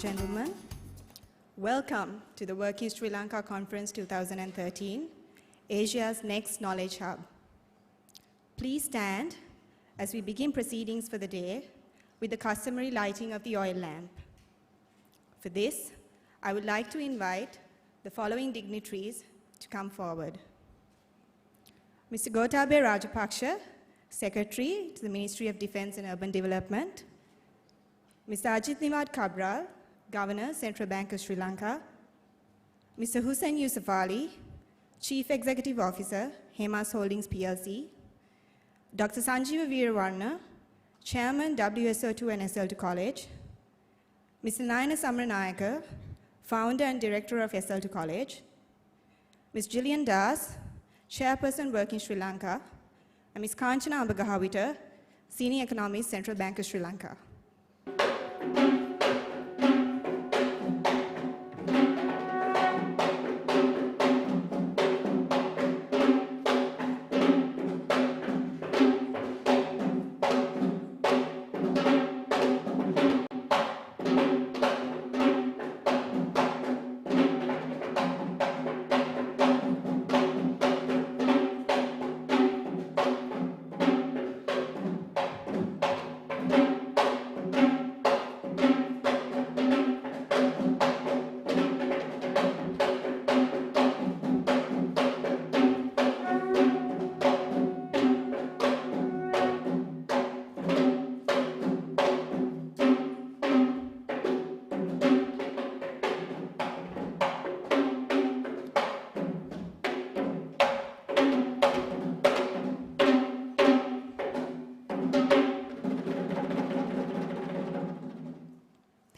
gentlemen, welcome to the Work in Sri Lanka Conference 2013, Asia's Next Knowledge Hub. Please stand as we begin proceedings for the day with the customary lighting of the oil lamp. For this, I would like to invite the following dignitaries to come forward. Mr. Gotabe Rajapaksha, Secretary to the Ministry of Defence and Urban Development. Mr. Ajit Niwad Cabral, Governor, Central Bank of Sri Lanka. Mr. Hussein Yusuf Ali, Chief Executive Officer, Hemas Holdings PLC. Dr. Sanjeeva Veeravarna, Chairman, WSO2 and SL2 College. Mr. Nayana Samranayaka, Founder and Director of SL2 College. Ms. Gillian Das, Chairperson, Work in Sri Lanka. And Ms. Kanchana Ambagahawita, Senior Economist, Central Bank of Sri Lanka.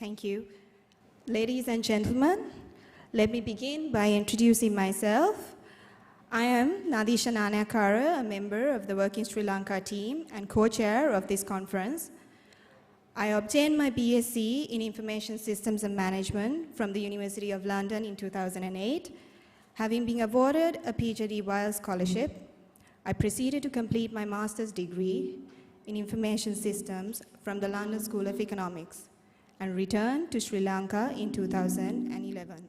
Thank you. Ladies and gentlemen, let me begin by introducing myself. I am Nadisha Nanayakara, a member of the Work in Sri Lanka team and co-chair of this conference. I obtained my BSc in Information Systems and Management from the University of London in 2008. Having been awarded a PhD Weil Scholarship, I proceeded to complete my master's degree in Information Systems from the London School of Economics and returned to Sri Lanka in 2011.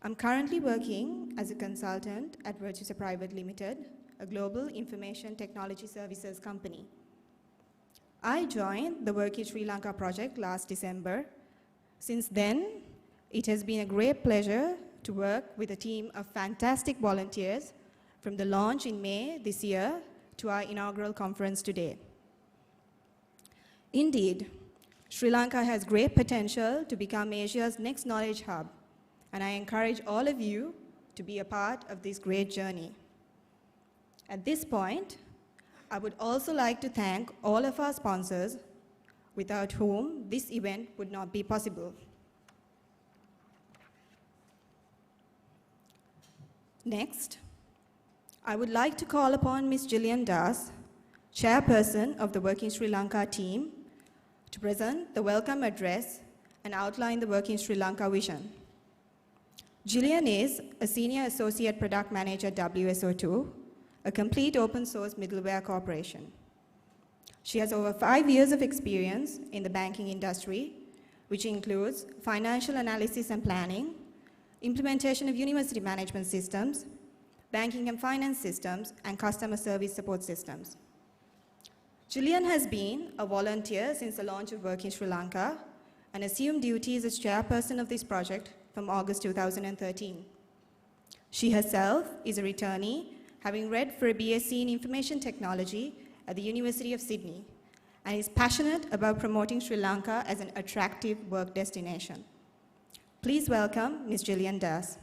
I'm currently working as a consultant at Virtusa Private Limited, a global information technology services company. I joined the Work in Sri Lanka project last December. Since then, it has been a great pleasure to work with a team of fantastic volunteers from the launch in May this year to our inaugural conference today. Indeed, Sri Lanka has great potential to become Asia's next knowledge hub, and I encourage all of you to be a part of this great journey. At this point, I would also like to thank all of our sponsors, without whom this event would not be possible. Next, I would like to call upon Ms. Gillian Das, Chairperson of the Work in Sri Lanka team, to present the welcome address and outline the Work in Sri Lanka vision. Gillian is a Senior Associate Product Manager at WSO2, a complete open source middleware corporation. She has over 5 years of experience in the banking industry, which includes financial analysis and planning, implementation of university management systems, banking and finance systems, and customer service support systems. Gillian has been a volunteer since the launch of Work in Sri Lanka and assumed duties as chairperson of this project from August 2013. She herself is a returnee, having read for a BSc in Information Technology at the University of Sydney, and is passionate about promoting Sri Lanka as an attractive work destination. Please welcome Ms. Gillian Das.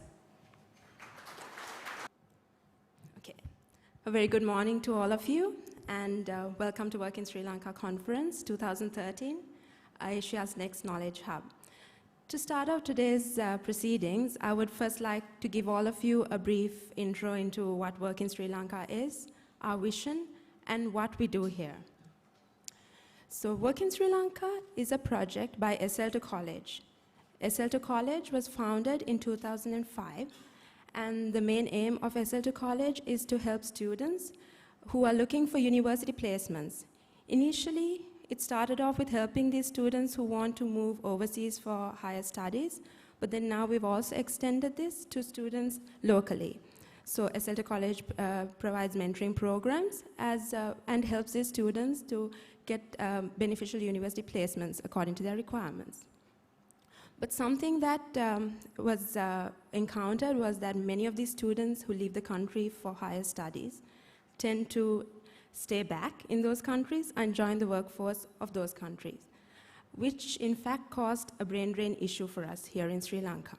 Okay. A very good morning to all of you, and welcome to Work in Sri Lanka Conference 2013, Asia's Next Knowledge Hub. To start out today's proceedings, I would first like to give all of you a brief intro into what Work in Sri Lanka is, our vision, and what we do here. So Work in Sri Lanka is a project by SL2 College. SL2 College was founded in 2005, and the main aim of SL2 College is to help students who are looking for university placements. Initially, it started off with helping these students who want to move overseas for higher studies, but then now we've also extended this to students locally. So SLT College provides mentoring programs and helps these students to get beneficial university placements according to their requirements. But something that was encountered was that many of these students who leave the country for higher studies tend to stay back in those countries and join the workforce of those countries, which in fact caused a brain drain issue for us here in Sri Lanka.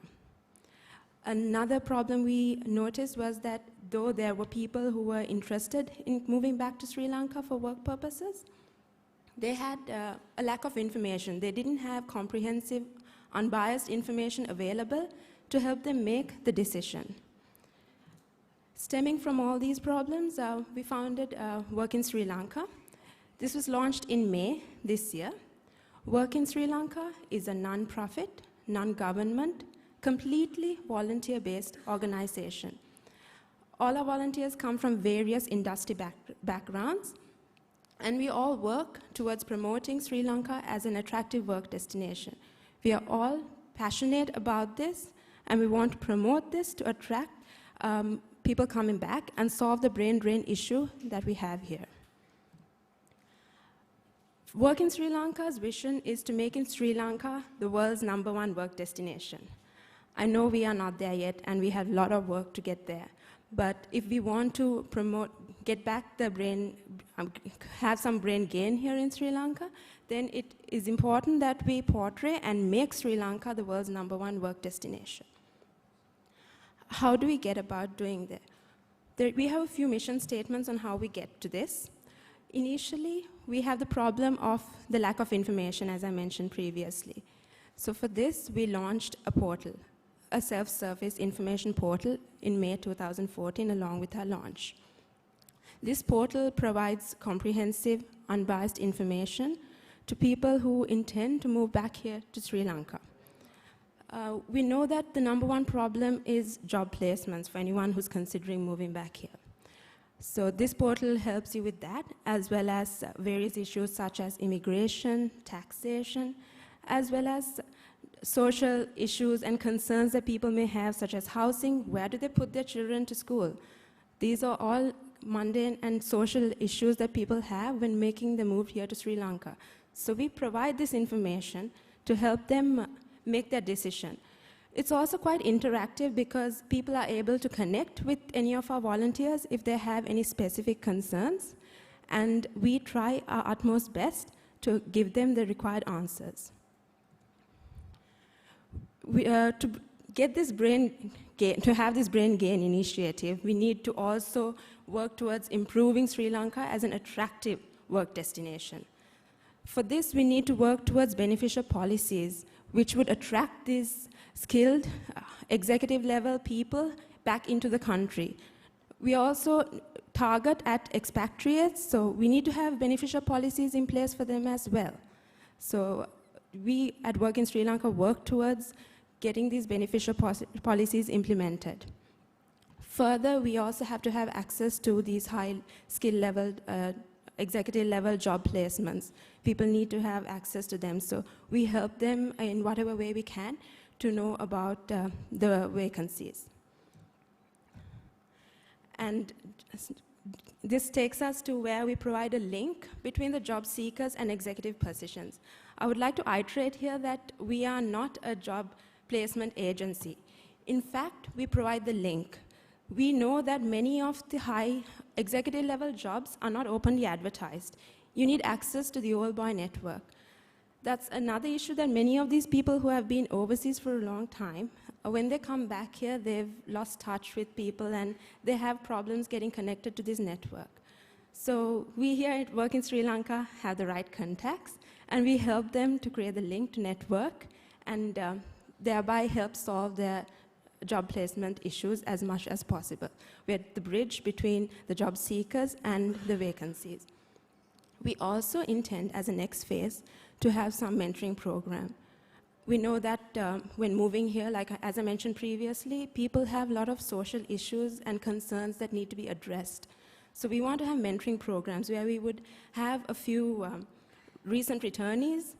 Another problem we noticed was that though there were people who were interested in moving back to Sri Lanka for work purposes, they had a lack of information. They didn't have comprehensive, unbiased information available to help them make the decision. Stemming from all these problems, we founded Work in Sri Lanka. This was launched in May this year. Work in Sri Lanka is a non-profit, non-government, completely volunteer-based organization. All our volunteers come from various industry backgrounds, and we all work towards promoting Sri Lanka as an attractive work destination. We are all passionate about this, and we want to promote this to attract people coming back and solve the brain drain issue that we have here. Work in Sri Lanka's vision is to make in Sri Lanka the world's #1 work destination. I know we are not there yet, and we have a lot of work to get there. But if we want to get back the brain, have some brain gain here in Sri Lanka, then it is important that we portray and make Sri Lanka the world's #1 work destination. How do we get about doing that? We have a few mission statements on how we get to this. Initially, we have the problem of the lack of information, as I mentioned previously. So for this, we launched a portal, a self-service information portal in May 2014 along with our launch. This portal provides comprehensive, unbiased information to people who intend to move back here to Sri Lanka. We know that the #1 problem is job placements for anyone who's considering moving back here. So this portal helps you with that, as well as various issues such as immigration, taxation, as well as social issues and concerns that people may have, such as housing. Where do they put their children to school? These are all mundane and social issues that people have when making the move here to Sri Lanka. So we provide this information to help them make their decision. It's also quite interactive because people are able to connect with any of our volunteers if they have any specific concerns, and we try our utmost best to give them the required answers. To get this brain gain, to have this brain gain initiative, we need to also work towards improving Sri Lanka as an attractive work destination. For this, we need to work towards beneficial policies which would attract these skilled executive level people back into the country. We also target at expatriates, so we need to have beneficial policies in place for them as well. So we at Work in Sri Lanka work towards getting these beneficial policies implemented. Further, we also have to have access to these high skill level, executive level job placements. People need to have access to them, so we help them in whatever way we can to know about the vacancies. And this takes us to where we provide a link between the job seekers and executive positions. I would like to iterate here that we are not a job placement agency. In fact, we provide the link. We know that many of the high executive level jobs are not openly advertised. You need access to the old boy network. That's another issue, that many of these people who have been overseas for a long time, when they come back here, they've lost touch with people and they have problems getting connected to this network. So we here at Work in Sri Lanka have the right contacts, and we help them to create the link to network and thereby help solve their job placement issues as much as possible. We're the bridge between the job seekers and the vacancies. We also intend, as a next phase, to have some mentoring program. We know that when moving here, like as I mentioned previously, people have a lot of social issues and concerns that need to be addressed. So we want to have mentoring programs where we would have a few recent returnees,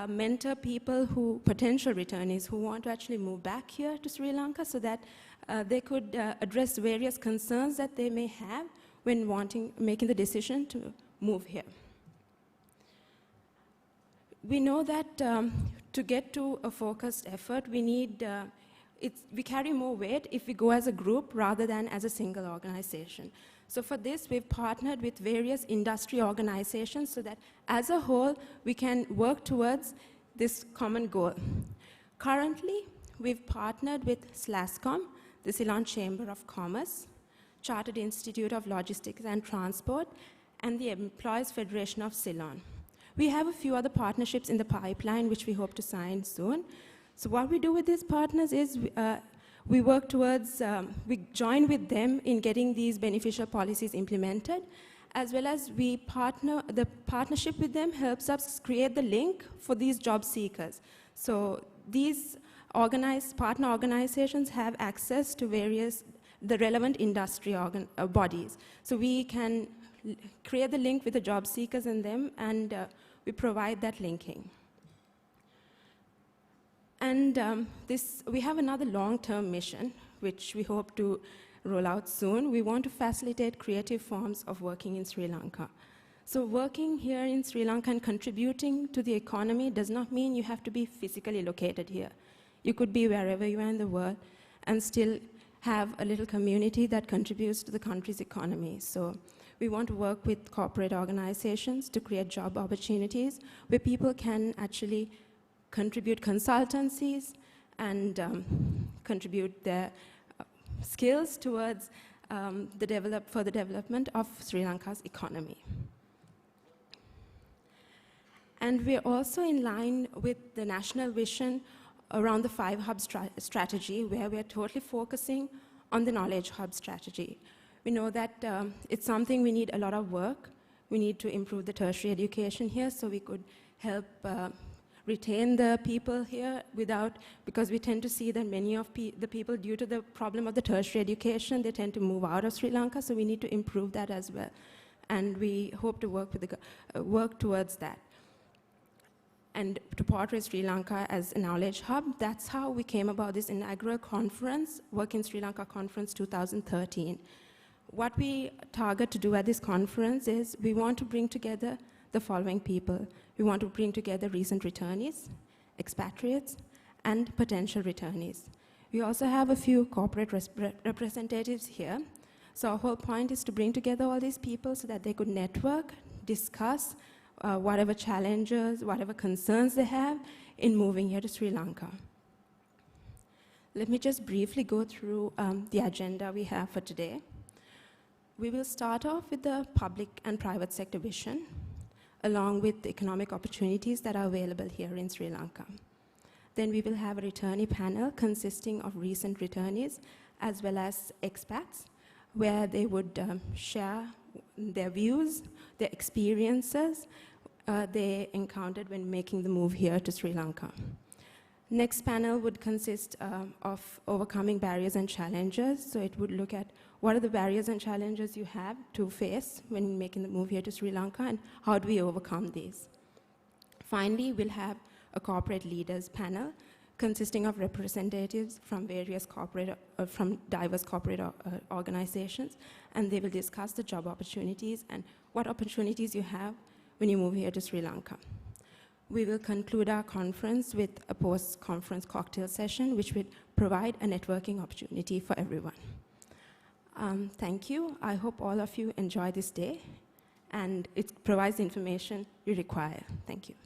mentor people potential returnees who want to actually move back here to Sri Lanka so that they could address various concerns that they may have when making the decision to move here. We know that to get to a focused effort, we carry more weight if we go as a group rather than as a single organization. So for this, we've partnered with various industry organizations so that as a whole, we can work towards this common goal. Currently, we've partnered with SLASCOM, the Ceylon Chamber of Commerce, Chartered Institute of Logistics and Transport, and the Employees Federation of Ceylon. We have a few other partnerships in the pipeline which we hope to sign soon. So what we do with these partners is we work towards, we join with them in getting these beneficial policies implemented, as well as the partnership with them helps us create the link for these job seekers. So these partner organizations have access to the relevant industry bodies. So we can create the link with the job seekers and them, and we provide that linking. And we have another long-term mission, which we hope to roll out soon. We want to facilitate creative forms of working in Sri Lanka. So working here in Sri Lanka and contributing to the economy does not mean you have to be physically located here. You could be wherever you are in the world and still have a little community that contributes to the country's economy. So we want to work with corporate organizations to create job opportunities where people can actually contribute consultancies and contribute their skills towards further development of Sri Lanka's economy. And we're also in line with the national vision around the 5 hub strategy, where we're totally focusing on the knowledge hub strategy. We know that it's something we need a lot of work. We need to improve the tertiary education here so we could help retain the people here because we tend to see that many of the people, due to the problem of the tertiary education, they tend to move out of Sri Lanka, so we need to improve that as well. And we hope to work towards that. And to portray Sri Lanka as a knowledge hub, that's how we came about this inaugural conference, Work in Sri Lanka Conference 2013. What we target to do at this conference is we want to bring together the following people. We want to bring together recent returnees, expatriates, and potential returnees. We also have a few corporate representatives here. So our whole point is to bring together all these people so that they could network, discuss whatever challenges, whatever concerns they have in moving here to Sri Lanka. Let me just briefly go through the agenda we have for today. We will start off with the public and private sector vision, along with the economic opportunities that are available here in Sri Lanka. Then we will have a returnee panel consisting of recent returnees as well as expats, where they would share their views, their experiences they encountered when making the move here to Sri Lanka. Next panel would consist of overcoming barriers and challenges. So it would look at what are the barriers and challenges you have to face when making the move here to Sri Lanka, and how do we overcome these. Finally, we'll have a corporate leaders panel consisting of representatives from diverse corporate organizations, and they will discuss the job opportunities and what opportunities you have when you move here to Sri Lanka. We will conclude our conference with a post-conference cocktail session, which will provide a networking opportunity for everyone. Thank you. I hope all of you enjoy this day, and it provides the information you require. Thank you.